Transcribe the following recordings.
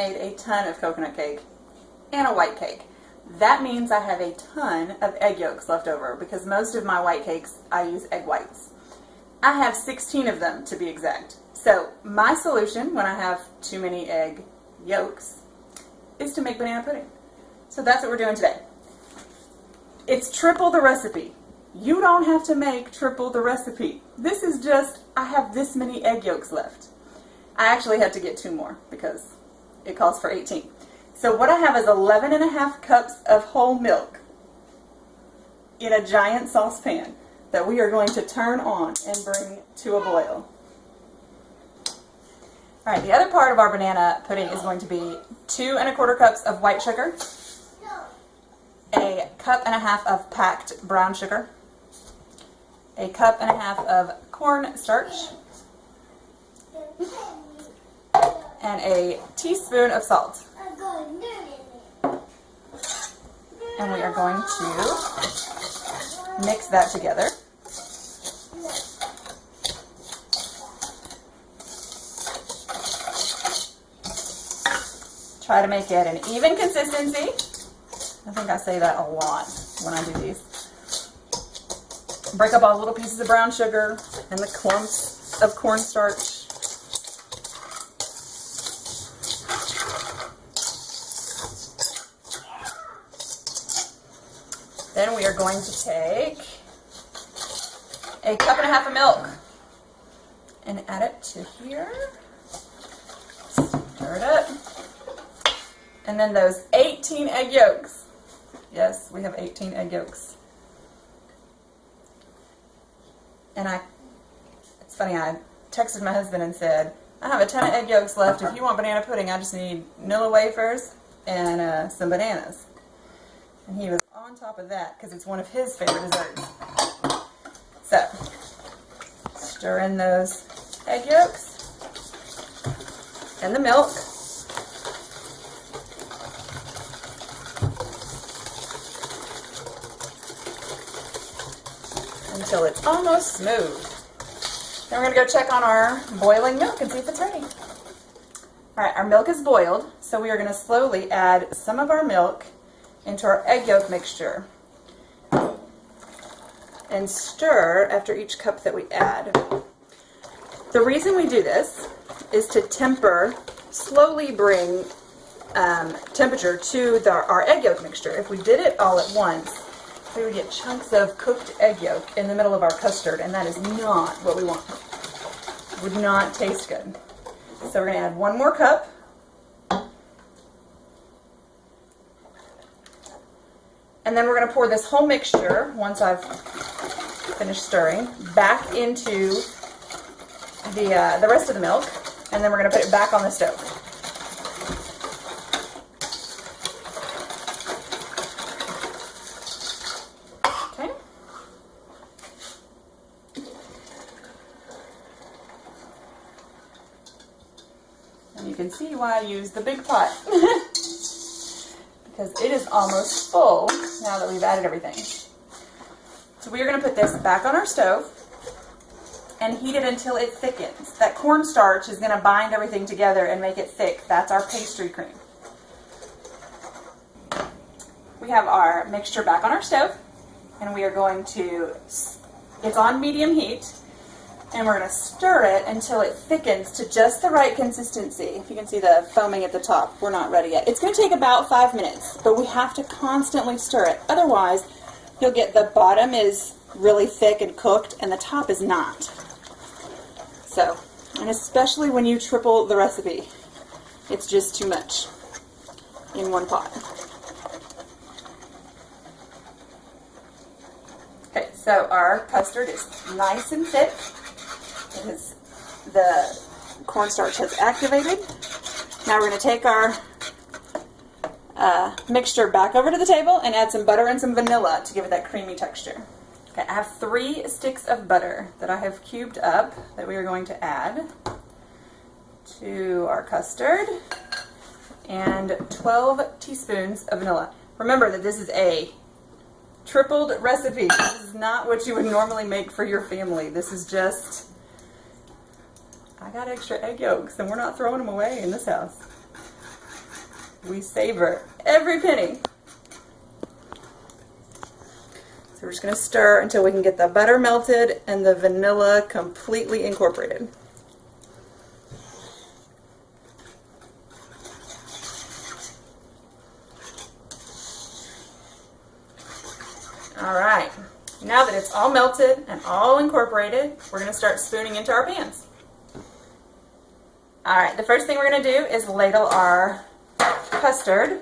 made a ton of coconut cake and a white cake. That means I have a ton of egg yolks left over because most of my white cakes I use egg whites. I have 16 of them to be exact. So my solution when I have too many egg yolks is to make banana pudding. So that's what we're doing today. It's triple the recipe. You don't have to make triple the recipe. This is just, I have this many egg yolks left. I actually had to get 2 more because it calls for 18. So what I have is 11.5 cups of whole milk in a giant saucepan that we are going to turn on and bring to a boil. All right, the other part of our banana pudding is going to be 2 1/4 cups of white sugar, a 1.5 cups of packed brown sugar, a 1.5 cups of cornstarch, and a teaspoon of salt. And we are going to mix that together. Try to make it an even consistency. I think I say that a lot when I do these. Break up all the little pieces of brown sugar and the clumps of cornstarch. Then we are going to take a 1.5 cups of milk and add it to here. Stir it up. And then those 18 egg yolks. Yes, we have 18 egg yolks. And it's funny, I texted my husband and said, I have a ton of egg yolks left. If you want banana pudding, I just need Nilla Wafers and some bananas. And he was on top of that because it's one of his favorite desserts. So, stir in those egg yolks and the milk. Until it's almost smooth. Then we're going to go check on our boiling milk and see if it's ready. Alright, our milk is boiled, so we are going to slowly add some of our milk into our egg yolk mixture and stir after each cup that we add. The reason we do this is to slowly bring temperature to our egg yolk mixture. If we did it all at once, we would get chunks of cooked egg yolk in the middle of our custard, and that is not what we want. It would not taste good. So we're going to add 1 more cup. And then we're going to pour this whole mixture, once I've finished stirring, back into the rest of the milk, and then we're going to put it back on the stove. Okay. And you can see why I use the big pot. Because it is almost full now that we've added everything. So we are going to put this back on our stove and heat it until it thickens. That cornstarch is going to bind everything together and make it thick. That's our pastry cream. We have our mixture back on our stove, and we are going to, it's on medium heat, and we're going to stir it until it thickens to just the right consistency. If you can see the foaming at the top, we're not ready yet. It's going to take about 5 minutes, but we have to constantly stir it. Otherwise, you'll get the bottom is really thick and cooked, and the top is not. So, and especially when you triple the recipe, it's just too much in one pot. Okay, so our custard is nice and thick. Because the cornstarch has activated. Now we're going to take our mixture back over to the table and add some butter and some vanilla to give it that creamy texture. Okay, I have 3 sticks of butter that I have cubed up that we are going to add to our custard, and 12 teaspoons of vanilla. Remember that this is a tripled recipe. This is not what you would normally make for your family. This is just, I got extra egg yolks and we're not throwing them away in this house. We savor every penny. So we're just going to stir until we can get the butter melted and the vanilla completely incorporated. Alright, now that it's all melted and all incorporated, we're going to start spooning into our pans. Alright, the first thing we're going to do is ladle our custard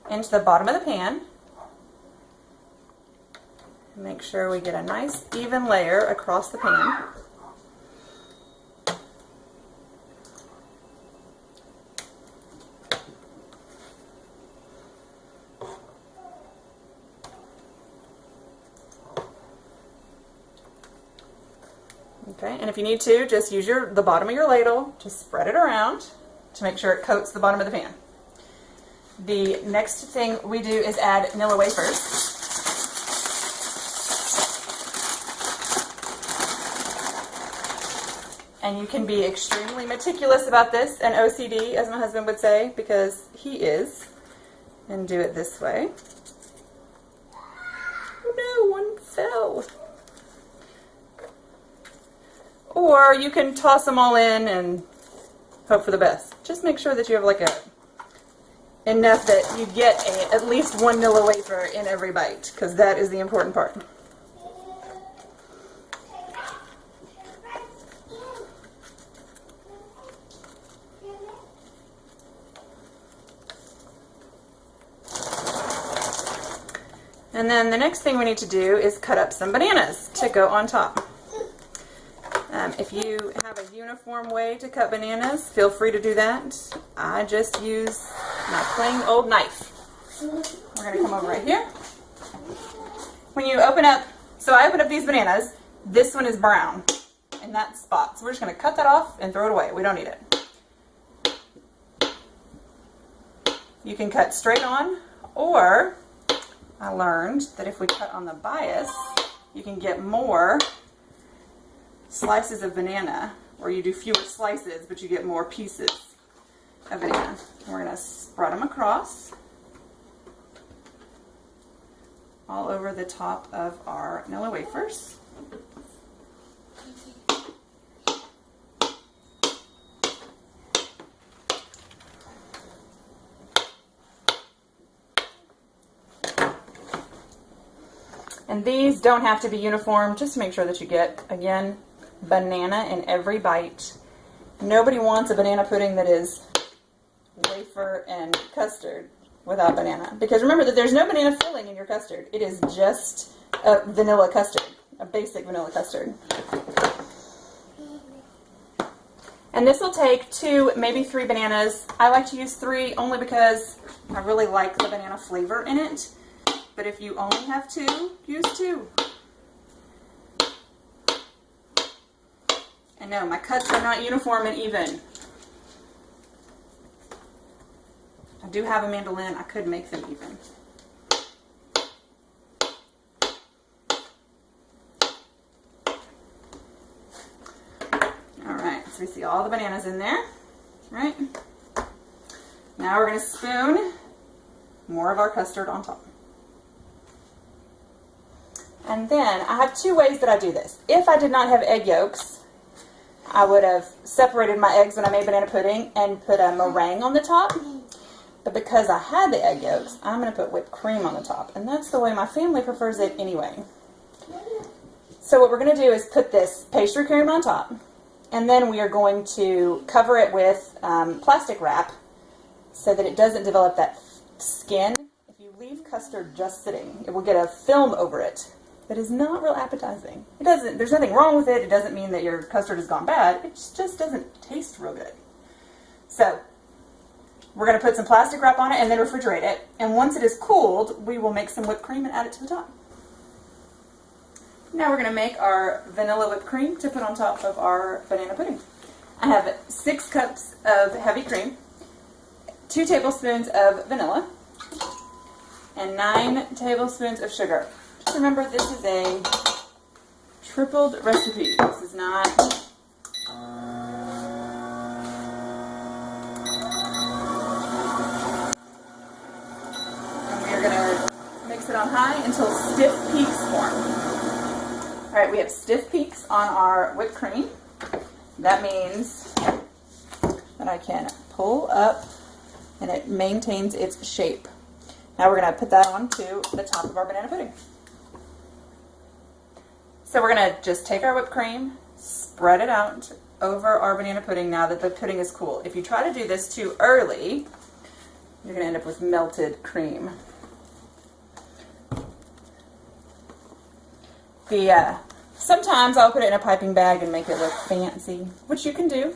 into the bottom of the pan. Make sure we get a nice even layer across the pan. Okay, and if you need to, just use the bottom of your ladle to spread it around to make sure it coats the bottom of the pan. The next thing we do is add Nilla Wafers. And you can be extremely meticulous about this, and OCD, as my husband would say, because he is. And do it this way. Oh no, one fell. Or you can toss them all in and hope for the best. Just make sure that you have like enough that you get at least one Nilla wafer in every bite, because that is the important part. And then the next thing we need to do is cut up some bananas to go on top. If you have a uniform way to cut bananas, feel free to do that. I just use my plain old knife. We're going to come over right here. When you open up, so I open up these bananas, this one is brown in that spot. So we're just going to cut that off and throw it away. We don't need it. You can cut straight on, or I learned that if we cut on the bias, you can get more slices of banana, or you do fewer slices, but you get more pieces of banana. And we're going to spread them across all over the top of our Nilla wafers. And these don't have to be uniform, just to make sure that you get, again, banana in every bite. Nobody wants a banana pudding that is wafer and custard without banana. Because remember that there's no banana filling in your custard. It is just a vanilla custard, a basic vanilla custard. And this will take 2, maybe 3 bananas. I like to use 3 only because I really like the banana flavor in it. But if you only have 2, use 2. And no, my cuts are not uniform and even. I do have a mandolin. I could make them even. Alright, so we see all the bananas in there. Right? Now we're going to spoon more of our custard on top. And then I have 2 ways that I do this. If I did not have egg yolks, I would have separated my eggs when I made banana pudding and put a meringue on the top. But because I had the egg yolks, I'm going to put whipped cream on the top. And that's the way my family prefers it anyway. So what we're going to do is put this pastry cream on top. And then we are going to cover it with plastic wrap so that it doesn't develop that skin. If you leave custard just sitting, it will get a film over it that is not real appetizing. There's nothing wrong with it. It doesn't mean that your custard has gone bad. It just doesn't taste real good. So we're going to put some plastic wrap on it and then refrigerate it. And once it is cooled, we will make some whipped cream and add it to the top. Now we're going to make our vanilla whipped cream to put on top of our banana pudding. I have 6 cups of heavy cream, 2 tablespoons of vanilla, and 9 tablespoons of sugar. Just remember, this is a tripled recipe. This is not stiff peaks form. All right, we have stiff peaks on our whipped cream. That means that I can pull up and it maintains its shape. Now we're going to put that onto the top of our banana pudding. So we're going to just take our whipped cream, spread it out over our banana pudding now that the pudding is cool. If you try to do this too early, you're going to end up with melted cream. Sometimes I'll put it in a piping bag and make it look fancy, which you can do.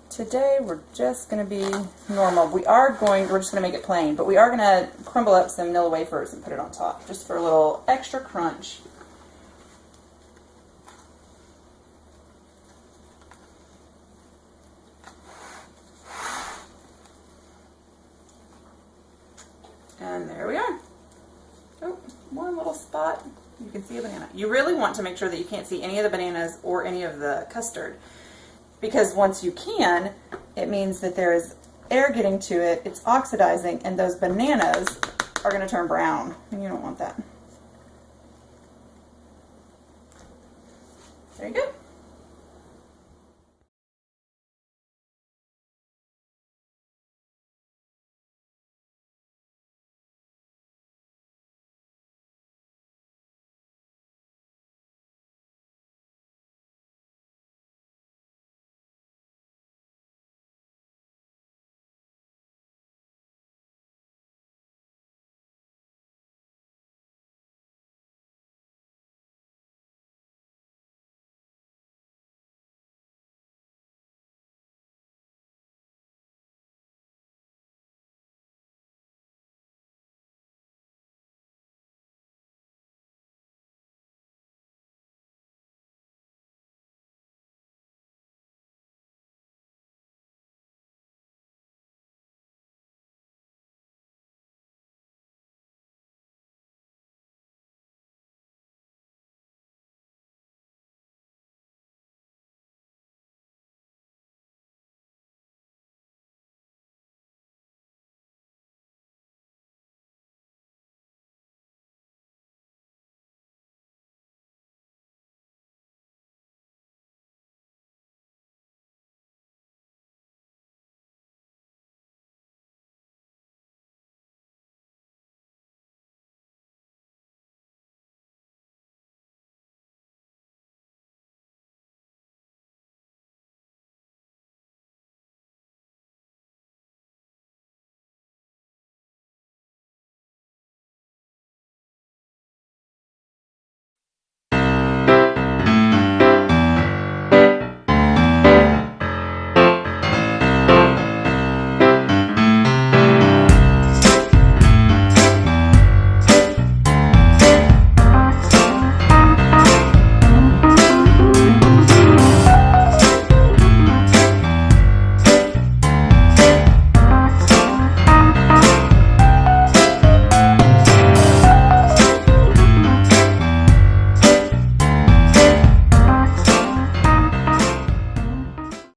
Today we're just going to be normal. We're just going to make it plain, but we are going to crumble up some Nilla Wafers and put it on top, just for a little extra crunch. And there we are. Oh, one little spot. You can see a banana. You really want to make sure that you can't see any of the bananas or any of the custard, because once you can, it means that there is air getting to it, it's oxidizing, and those bananas are going to turn brown, and you don't want that. There you go.